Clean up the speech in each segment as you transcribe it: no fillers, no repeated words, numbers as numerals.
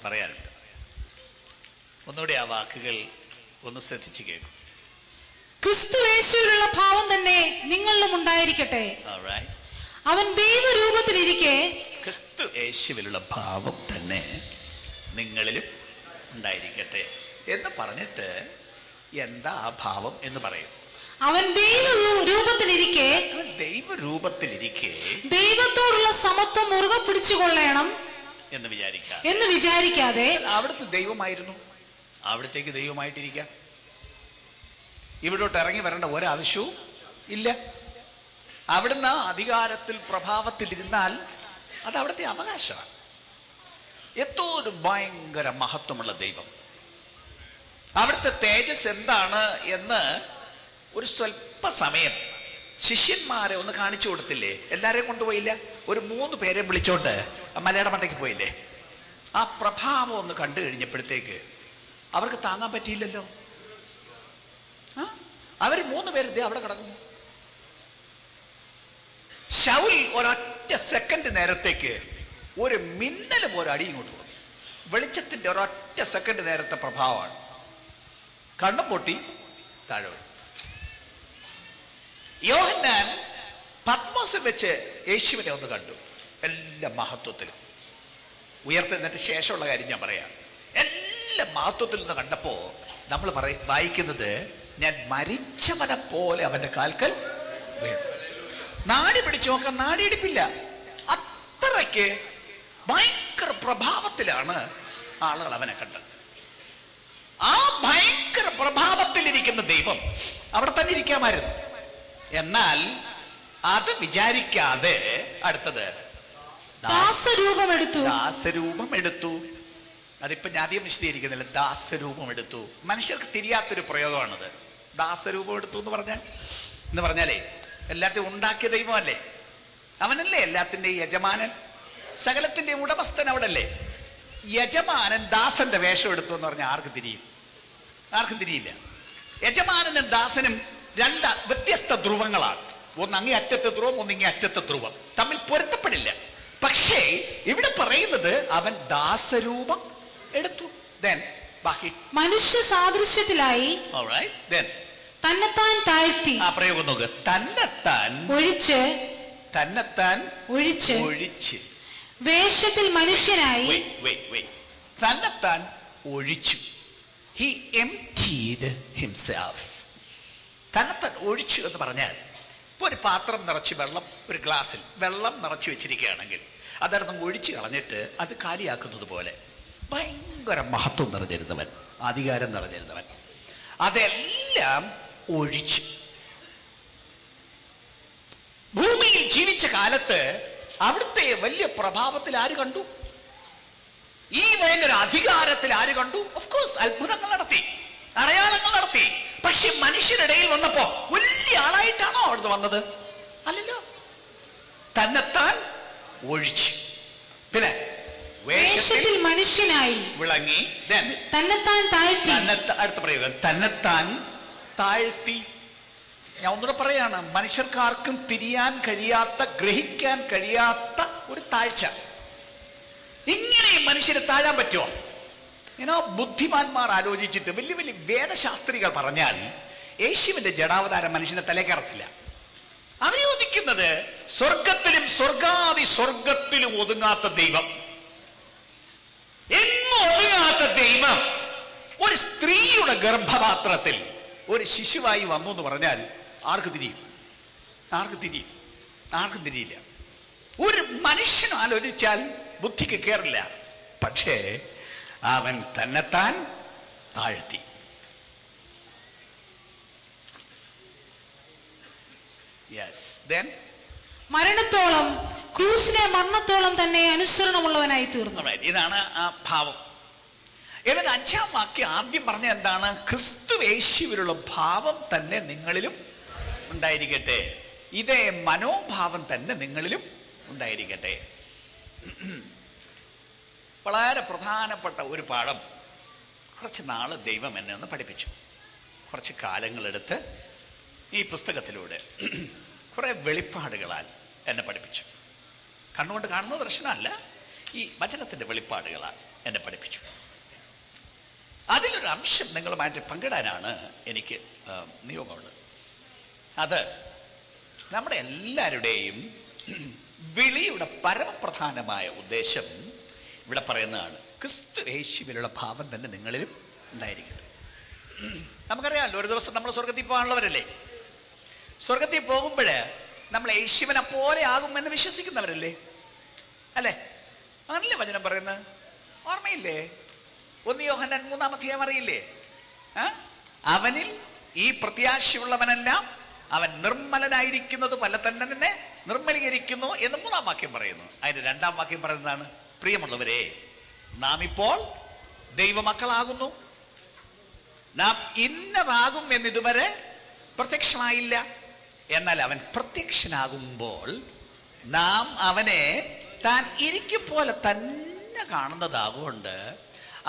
പറയാനുണ്ട്. ഒന്നുകൂടി ആ വാക്കുകൾ ഒന്ന് ശ്രദ്ധിച്ചു കേൾക്കും. ക്രിസ്തുയേശുവിലുള്ള ഭാവം തന്നെ നിങ്ങളിലും ഉണ്ടായിരിക്കട്ടെ. അവൻ ദൈവരൂപത്തിലിരിക്കെ ക്രിസ്തു യേശുവിലുള്ള ഭാവം തന്നെ നിങ്ങളിലും ഉണ്ടായിരിക്കട്ടെ എന്ന് പറഞ്ഞിട്ട് എന്താ ആ ഭാവം എന്ന് പറയും. അവൻ ദൈവരൂപത്തിലിരിക്കെ ദൈവത്തോടുള്ള സമത്വം മുറുകെ പിടിച്ചുകൊള്ളണം എന്ന് വിചാരിക്കാതെ അവിടുത്തെ ദൈവമായിരുന്നു, അവിടത്തേക്ക് ദൈവമായിട്ടിരിക്കാം. ഇവിടോട്ട് ഇറങ്ങി വരേണ്ട ഒരാവശ്യവും ഇല്ല. അവിടുന്ന് അധികാരത്തിൽ പ്രഭാവത്തിലിരുന്നാൽ അത് അവിടുത്തെ അവകാശമാണ്. എന്തോ ഒരു ഭയങ്കര മഹത്വമുള്ള ദൈവം. അവിടുത്തെ തേജസ് എന്താണ് എന്ന് ഒരു സ്വല്പ സമയം ശിഷ്യന്മാരെ ഒന്ന് കാണിച്ചു കൊടുത്തില്ലേ? എല്ലാരെയും കൊണ്ടുപോയില്ല, ഒരു 3 പേരെ വിളിച്ചോണ്ട് മലയുടെ മണ്ടയ്ക്ക് പോയില്ലേ? ആ പ്രഭാവം ഒന്ന് കണ്ടു കഴിഞ്ഞപ്പോഴത്തേക്ക് അവർക്ക് താങ്ങാൻ പറ്റിയില്ലല്ലോ. അവർ 3 പേര് അവിടെ കിടക്കുന്നു. ശൗൽ ഒരൊറ്റ സെക്കൻഡ് നേരത്തേക്ക് ഒരു മിന്നൽ പോലെ അടി ഇങ്ങോട്ട് വന്നു. വെളിച്ചത്തിന്റെ ഒരൊറ്റ സെക്കൻഡ് നേരത്തെ പ്രഭാവമാണ്. കണ്ണും പൊട്ടി താഴെ വീണു. യോഹന്നാൻ പത്മോസിൽ വെച്ച് യേശുവിനെ ഒന്ന് കണ്ടു. എല്ലാ മഹത്വത്തിലും ഉയർത്തെഴുന്നേറ്റ ശേഷമുള്ള കാര്യം ഞാൻ പറയാം. എല്ലാ മഹത്വത്തിൽ നിന്ന് കണ്ടപ്പോ നമ്മൾ വായിക്കുന്നത്, ഞാൻ മരിച്ചവനെ പോലെ അവന്റെ കാൽക്കൽ വീണു. നാടി പിടിച്ചു നോക്കാൻ നാടിയിടിപ്പില്ല. അത്രയ്ക്ക് ഭയങ്കര പ്രഭാവത്തിലാണ് ആളുകൾ അവനെ കണ്ടത്. ആ ഭയങ്കര പ്രഭാവത്തിലിരിക്കുന്ന ദൈവം അവിടെ തന്നെ ഇരിക്കാമായിരുന്നു. എന്നാൽ അത് വിചാരിക്കാതെ അടുത്തത് ദാസരൂപം എടുത്തു. അതിപ്പോ ഞാൻ ആദ്യം വിശദീകരിക്കുന്നില്ല. ദാസരൂപം എടുത്തു. മനുഷ്യർക്ക് തിരിയാത്തൊരു പ്രയോഗമാണത്. ദാസരൂപം എടുത്തു എന്ന് പറഞ്ഞാലേ എല്ലാത്തിനും ഉണ്ടാക്കിയ ദൈവമല്ലേ, അവനല്ലേ എല്ലാത്തിന്റെ യജമാനൻ, സകലത്തിന്റെ ഉടമസ്ഥൻ അവിടല്ലേ. യജമാനൻ ദാസന്റെ വേഷം എടുത്തു എന്ന് പറഞ്ഞാൽ ആർക്കും തിരിയില്ല. യജമാനനും ദാസനും 2 വ്യത്യസ്ത ധ്രുവങ്ങളാണ്. ഒന്ന് അങ്ങേ അറ്റത്തെ ധ്രുവം, ഒന്ന് ഇങ്ങേ അറ്റത്തെ ധ്രുവം, തമ്മിൽ പൊരുത്തപ്പെടില്ല. പക്ഷേ ഇവിടെ പറയുന്നത് അവൻ ദാസരൂപം എടുത്തു. ബാക്കി മനുഷ്യ സാദൃശ്യത്തിലായി തന്നെത്താൻ താഴ്ത്തി. ആ പ്രയോഗം നോക്ക്. തന്നെത്താൻ ഒഴിച്ച് വേഷത്തിൽ മനുഷ്യനായി തന്നെത്താൻ ഒഴിച്ചു. He emptied himself. തന്നെത്താൻ ഒഴിച്ചു എന്ന് പറഞ്ഞാൽ, ഇപ്പൊ ഒരു പാത്രം നിറച്ച് വെള്ളം, ഒരു ഗ്ലാസ്സിൽ വെള്ളം നിറച്ച് വെച്ചിരിക്കുകയാണെങ്കിൽ അതടുത്ത് ഒഴിച്ചു കളഞ്ഞിട്ട് അത് കാലിയാക്കുന്നത് പോലെ ഭയങ്കര മഹത്വം നിറഞ്ഞിരുന്നവൻ, അധികാരം നിറഞ്ഞിരുന്നവൻ, അതെല്ലാം ഒഴിച്ചു. ഭൂമിയിൽ ജീവിച്ച കാലത്ത് അവിടുത്തെ വലിയ പ്രഭാവത്തിൽ ആര് കണ്ടു? ഈ ഭയങ്കര അധികാരത്തിൽ ആര് കണ്ടു? ഓഫ് കോഴ്സ് അത്ഭുതങ്ങൾ നടത്തി, അടയാളങ്ങൾ നടത്തി. പക്ഷെ മനുഷ്യരിടയിൽ വന്നപ്പോ വലിയ ആളായിട്ടാണോ അവിടുന്ന് വന്നത്? അല്ലല്ലോ. തന്നെത്താൻ ഒഴിച്ചു. പിന്നെ വേഷത്തിൽ മനുഷ്യനായി വിളങ്ങി. തന്നെത്താൻ താഴ്ത്തി. അടുത്ത പ്രയോഗം തന്നെത്താൻ താഴ്ത്തി. ഞാൻ ഒന്നുകൂടെ പറയാണ്, മനുഷ്യർക്കാർക്കും തിരിയാൻ കഴിയാത്ത, ഗ്രഹിക്കാൻ കഴിയാത്ത ഒരു താഴ്ച. ഇങ്ങനെ മനുഷ്യരെ താഴാൻ പറ്റുമോ? ബുദ്ധിമാന്മാർ ആലോചിച്ചിട്ട് വലിയ വലിയ വേദശാസ്ത്രികൾ പറഞ്ഞാൽ യേശുവിന്റെ ജഡാവതാരം മനുഷ്യനെ തലേ കയറത്തില്ല. അവർ ചോദിക്കുന്നത് സ്വർഗത്തിലും സ്വർഗത്തിലും ഒതുങ്ങാത്ത ദൈവം, എങ്ങും ഒതുങ്ങാത്ത ദൈവം ഒരു സ്ത്രീയുടെ ഗർഭപാത്രത്തിൽ ഒരു ശിശുവായി വന്നു എന്ന് പറഞ്ഞാൽ ആർക്ക് തിരിയും? ആർക്കും തിരിയില്ല. ഒരു മനുഷ്യൻ ആലോചിച്ചാൽ ബുദ്ധിക്ക് കയറില്ല. പക്ഷേ അവൻ തന്നെത്താൻ താഴ്ത്തി. മരണത്തോളം, ക്രൂശിലെ മരണത്തോളം തന്നെ അനുസരണമുള്ളവനായി തീർന്നു. ഇതാണ് ആ ഭാവം. എന്നിട്ട് 5-ാം വാക്യം ആദ്യം പറഞ്ഞ എന്താണ്? ക്രിസ്തു യേശുവിലുള്ള ഭാവം തന്നെ നിങ്ങളിലും ഉണ്ടായിരിക്കട്ടെ. ഇതേ മനോഭാവം തന്നെ നിങ്ങളിലും ഉണ്ടായിരിക്കട്ടെ. വളരെ പ്രധാനപ്പെട്ട ഒരു പാഠം കുറച്ച് നാള് ദൈവം എന്നെ ഒന്ന് പഠിപ്പിച്ചു. കുറച്ച് കാലങ്ങളെടുത്ത് ഈ പുസ്തകത്തിലൂടെ കുറെ വെളിപ്പാടുകളാൽ എന്നെ പഠിപ്പിച്ചു. കണ്ണുകൊണ്ട് കാണുന്ന ദർശനമല്ല, ഈ വചനത്തിന്റെ വെളിപ്പാടുകളാണ് എന്നെ പഠിപ്പിച്ചു. അതിലൊരു അംശം നിങ്ങളുമായിട്ട് പങ്കിടാനാണ് എനിക്ക് നിയോഗമുള്ളത്. അത് നമ്മുടെ എല്ലാവരുടെയും വിളിയുടെ പരമപ്രധാനമായ ഉദ്ദേശം ഇവിടെ പറയുന്നതാണ്. ക്രിസ്തു യേശുവിലുള്ള ഭാവം തന്നെ നിങ്ങളിലും ഉണ്ടായിരിക്കട്ടെ. നമുക്കറിയാമല്ലോ, ഒരു ദിവസം നമ്മൾ സ്വർഗത്തിൽ പോകാനുള്ളവരല്ലേ. സ്വർഗത്തിൽ പോകുമ്പോൾ നമ്മൾ യേശുവിനെ പോലെ ആകുമെന്ന് വിശ്വസിക്കുന്നവരല്ലേ, അല്ലേ? അങ്ങനല്ലേ വചനം പറയുന്നത്? ഓർമ്മയില്ലേ? 1 യോഹന്നാൻ 3-ാം അധ്യായം അറിയില്ലേ? അവനിൽ ഈ പ്രത്യാശയുള്ളവനെല്ലാം അവൻ നിർമ്മലനായിരിക്കുന്നത് പോലെ തന്നെ നിർമ്മലീകരിക്കുന്നു എന്ന് 3-ാം വാക്യം പറയുന്നു. അതിന്റെ 2-ാം വാക്യം പറയുന്നതാണ്, പ്രിയമുള്ളവരെ, നാം ഇപ്പോൾ ദൈവമക്കളാകുന്നു, നാം ഇന്നതാകും എന്നിതുവരെ പ്രത്യക്ഷമായില്ല. എന്നാൽ അവൻ പ്രത്യക്ഷനാകുമ്പോൾ നാം അവനെ താൻ ഇരിക്കും പോലെ തന്നെ കാണുന്നതാകൊണ്ട്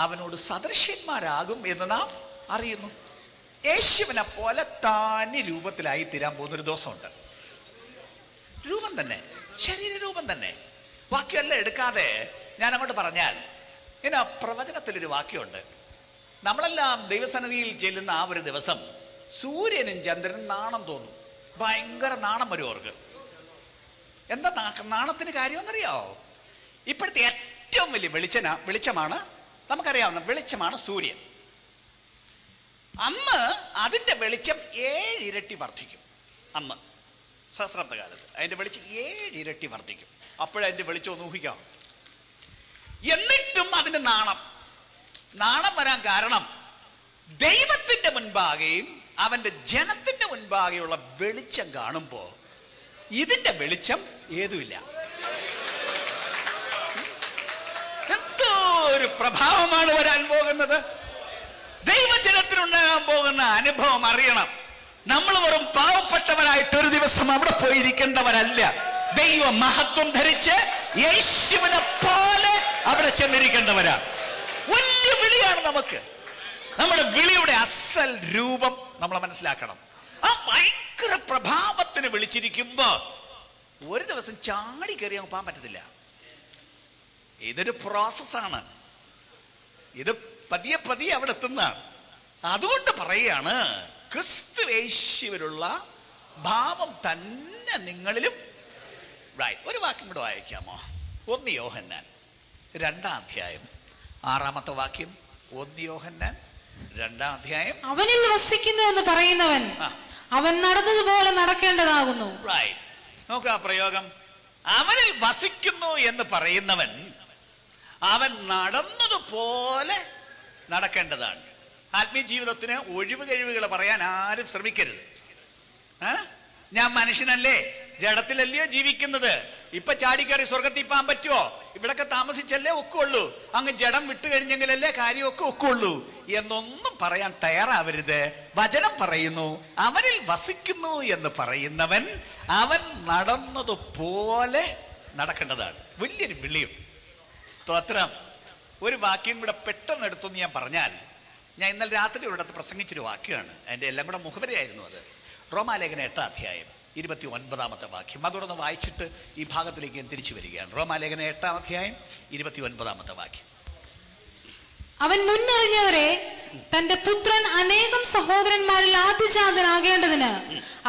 അവനോട് സദൃശ്യന്മാരാകും എന്ന് നാം അറിയുന്നു. യേശുവിനെ പോലെ താനി രൂപത്തിലായി തീരാൻ പോകുന്നൊരു ദിവസമുണ്ട്. രൂപം തന്നെ, ശരീരരൂപം തന്നെ. വാക്യമെല്ലാം എടുക്കാതെ ഞാൻ അങ്ങോട്ട് പറഞ്ഞാൽ, ഇങ്ങനെ പ്രവചനത്തിലൊരു വാക്യമുണ്ട്. നമ്മളെല്ലാം ദൈവസന്നിധിയിൽ ചെല്ലുന്ന ആ ഒരു ദിവസം സൂര്യനും ചന്ദ്രനും നാണം തോന്നും. ഭയങ്കര നാണം വരും അവർക്ക്. എന്താ നാണത്തിന് കാര്യമെന്നറിയാവോ? ഇപ്പോഴത്തെ ഏറ്റവും വലിയ വെളിച്ചമാണ്, നമുക്കറിയാവുന്ന വെളിച്ചമാണ് സൂര്യൻ. അന്ന് അതിൻ്റെ വെളിച്ചം 7 ഇരട്ടി വർദ്ധിക്കും. അന്ന് സഹസ്രാബ്ദ കാലത്ത് അതിൻ്റെ വെളിച്ചം 7 ഇരട്ടി വർദ്ധിക്കും. അപ്പോഴതിൻ്റെ വെളിച്ചം ഒന്ന് ഊഹിക്കാം. എന്നിട്ടും അതിന് നാണം വരാൻ കാരണം ദൈവത്തിന്റെ മുൻപാകെയും അവന്റെ ജനത്തിന്റെ മുൻപാകെയുള്ള വെളിച്ചം കാണുമ്പോൾ ഇതിന്റെ വെളിച്ചം ഏതുമില്ല. എന്തോ ഒരു പ്രഭാവമാണ് വരാൻ പോകുന്നത്. ദൈവജനത്തിനുണ്ടാകാൻ പോകുന്ന അനുഭവം അറിയണം. നമ്മൾ വെറും പാവപ്പെട്ടവരായിട്ട് ഒരു ദിവസം അവിടെ പോയിരിക്കേണ്ടവരല്ല. ദൈവ മഹത്വം ധരിച്ച് യേശുവിനെ പോലെ അവിടെ ചെന്നിരിക്കേണ്ടവരാ. വലിയ വിളിയാണ് നമുക്ക്. നമ്മുടെ വിളിയുടെ അസൽ രൂപം നമ്മൾ മനസ്സിലാക്കണം. ആ ഭയങ്കര പ്രഭാവത്തിന് വിളിച്ചിരിക്കുമ്പോ ഒരു ദിവസം ചാടി കയറി അങ്ങ് പോകാൻ പറ്റത്തില്ല. ഇതൊരു പ്രോസസ്സാണ്. ഇത് പതിയെ പതിയെ അവിടെ എത്തുന്നതാണ്. അതുകൊണ്ട് പറയുകയാണ്, ക്രിസ്തു യേശുവിലുള്ള ഭാവം തന്നെ നിങ്ങളിലും. ഒരു വാക്യം കൂടെ വായിക്കാമോ? 1 യോഹന്നാൻ 2-ാം അധ്യായം 6-ാമത്തെ വാക്യം. 1 യോഹന്നാൻ 2-ാം അധ്യായം. അവനിൽ വസിക്കുന്നു എന്ന് പറയുന്നവൻ അവൻ നടന്നതുപോലെ നടക്കേണ്ടതാകുന്നു. നോക്കുക പ്രയോഗം. അവനിൽ വസിക്കുന്നു എന്ന് പറയുന്നവൻ അവൻ നടന്നതുപോലെ നടക്കേണ്ടതാണ്. ആത്മീയ ജീവിതത്തിന് ഒഴിവ് കഴിവുകൾ പറയാൻ ആരും ശ്രമിക്കരുത്. ഞാൻ മനുഷ്യനല്ലേ, ജഡത്തിലല്ലയോ ജീവിക്കുന്നത്. ഇപ്പൊ ചാടിക്കയറി സ്വർഗത്തിൽ പോകാൻ പറ്റുമോ? ഇവിടൊക്കെ താമസിച്ചല്ലേ ഒക്കുള്ളൂ. അങ്ങ് ജഡം വിട്ടു കഴിഞ്ഞെങ്കിലല്ലേ കാര്യമൊക്കെ ഒക്കുള്ളൂ എന്നൊന്നും പറയാൻ തയ്യാറാവരുത്. വചനം പറയുന്നു, അവനിൽ വസിക്കുന്നു എന്ന് പറയുന്നവൻ അവൻ നടന്നതുപോലെ നടക്കേണ്ടതാണ്. വലിയൊരു വിളിയും. സ്തോത്രം. ഒരു വാക്യം കൂടെ പെട്ടെന്ന് എടുത്തെന്ന് ഞാൻ പറഞ്ഞാൽ, ഞാൻ ഇന്നലെ രാത്രി ഒരിടത്ത് പ്രസംഗിച്ചൊരു വാക്യമാണ്. അതിൻ്റെ എല്ലാം കൂടെ മുഖവരയായിരുന്നു അത്. റോമാലേഖനം 8-ാം അധ്യായം 29-ാമത്തെ വാക്യം. അതോടൊന്ന് വായിച്ചിട്ട് ഈ ഭാഗത്തിലേക്ക് ഞാൻ തിരിച്ചു വരികയാണ്. റോമാലേഖനം 8-ാം അധ്യായം 29-ാമത്തെ വാക്യം. അവൻ മുന്നറിഞ്ഞവരെ തന്റെ പുത്രൻ അനേകം സഹോദരന്മാരിൽ ആദ്യജാതനാകേണ്ടതിന്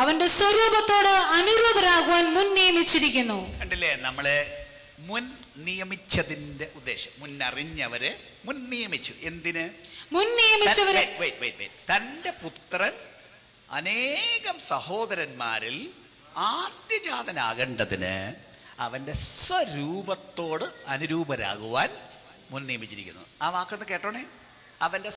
അവന്റെ സ്വരൂപത്തോട് അനുരൂപരാകുവാൻ മുൻ നിയമിച്ചിരിക്കുന്നു. കണ്ടില്ലേ, നമ്മളെ മുൻ നിയമിച്ചതിന്റെ ഉദ്ദേശം. മുന്നറിഞ്ഞവരെ മുൻ നിയമിച്ചു. എന്തിന്? മുൻ നിയമിച്ചവരെ തന്റെ പുത്രൻ അനേകം സഹോദരന്മാരിൽ ആദ്യജാതനാകേണ്ടതിന് അവന്റെ സ്വരൂപത്തോട് അനുരൂപരാകുവാൻ മുൻ നിയമിച്ചിരിക്കുന്നു. ആ വാക്കൊന്ന് കേട്ടോണേ. അവന്റെ